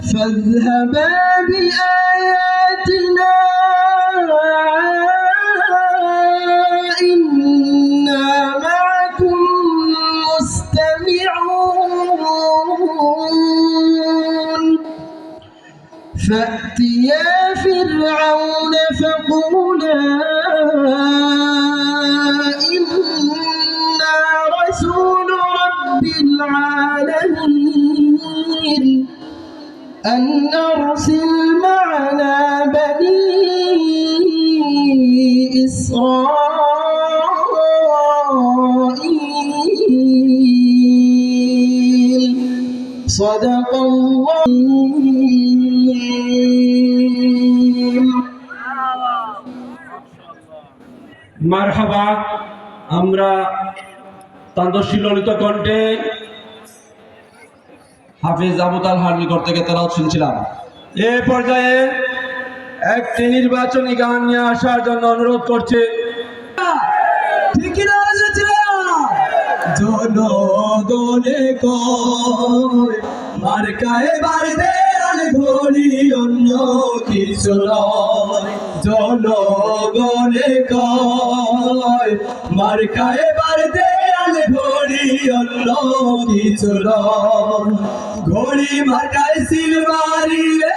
فاذهبا بآياتنا إنا معكم مستمعون فأتيا فرعون فقولا إنا رسول رب العالمين أن أرسل معنا بني إسرائيل صدق الله মারহাবা। আমরা তান্দশী ললিত কণ্ঠে হাফিজ আবু তালহার নিকট থেকে তেলাওয়াত শুনছিলাম। এ পর্যায়ে একটি নির্বাচনী গান নিয়ে আসার জন্য অনুরোধ করছি। জনগণে কয় মার্কায় বাড়বে আর ঘড়ি অন্য কিছু নয়। জনগণে কয় মার্কায় বাড়বে আর ঘড়ি অন্য কিছু নয়। ঘড়ি মার্কায় সিল মারিলে,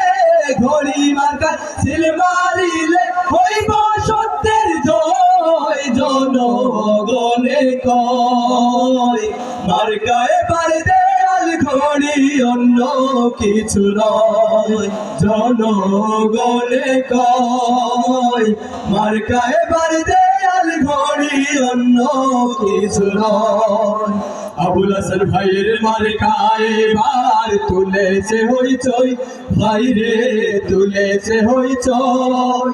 ঘড়ি মার্কায় সিল মারিলে হইব সত্যের জয়। জনগণে কয় মার্কায় বাড়বে আর ঘড়ি অন্য কিছু নয়। জনগণে কয় মার্কায় বাড়বে আর ঘড়ি অন্য কিছু নয়। আবুল হাসান ভাইয়ের মার্কায় এবার তুলেছে হইচই, ভাইরে তুলেছে হইচই।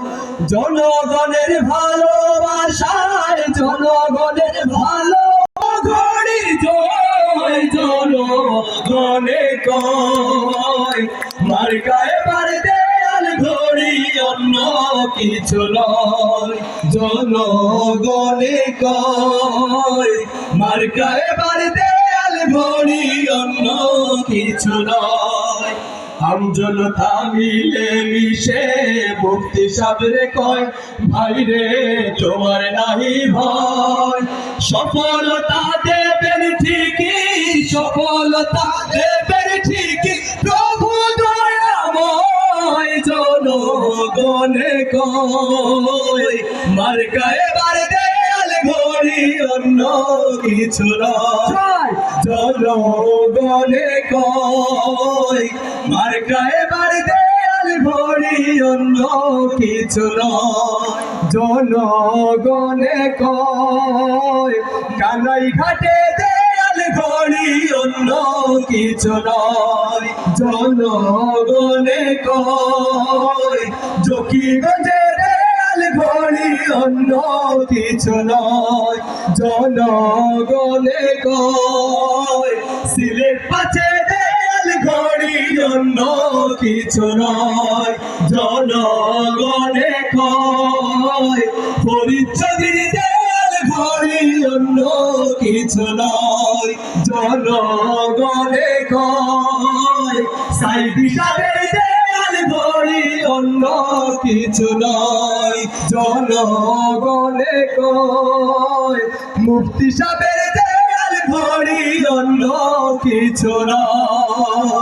জনগণের ভালোবাসায়, জনগণের ভালো ঘড়ির জয়। জনগণে কয় মার্কায় বাড়বে আর ঘড়ি অন্য কিছু নয়। জনগণে কয় মার্কায় বাড়বে আর ঘড়ি অন্য কিছু নয়। আমজনতা মিলে মিশে মুফতি সাহেব কয় ভাইরে তোমার নাহি ভয়। সফলতা দেবেন ঠিকই, সফলতা দেবেন ঠিকই প্রভু দয়াময়। জনগণে কয় মার্কায় বাড়বে আর ঘড়ি অন্য কিছু নয়। জনগণে কয় মার্কায় বাড়বে আর ঘড়ি অন্য কিছু নয়। জনগণে কয় কানাই ঘাটে দেয়াল ঘড়ি অন্য কিছু নয়। জনগণে কয় জকিগঞ্জে দেয়াল ঘড়ি অন্য কিছু নয়। জনগণে কয় সিলেট পাছে দেয়াল ঘড়ি অন্য কিছু নয়। জনগণে কয় ফরিদচন্দ্রের দেয়াল ঘড়ি অন্য কিছু নয়। জনগণে কয় সাইদি সাহেবের দেয়াল ঘড়ি অন্য কিছু নয়। জনগণে কয় মুফতি সাহেবের দেয়াল ঘড়ি অন্য কিছু নয়।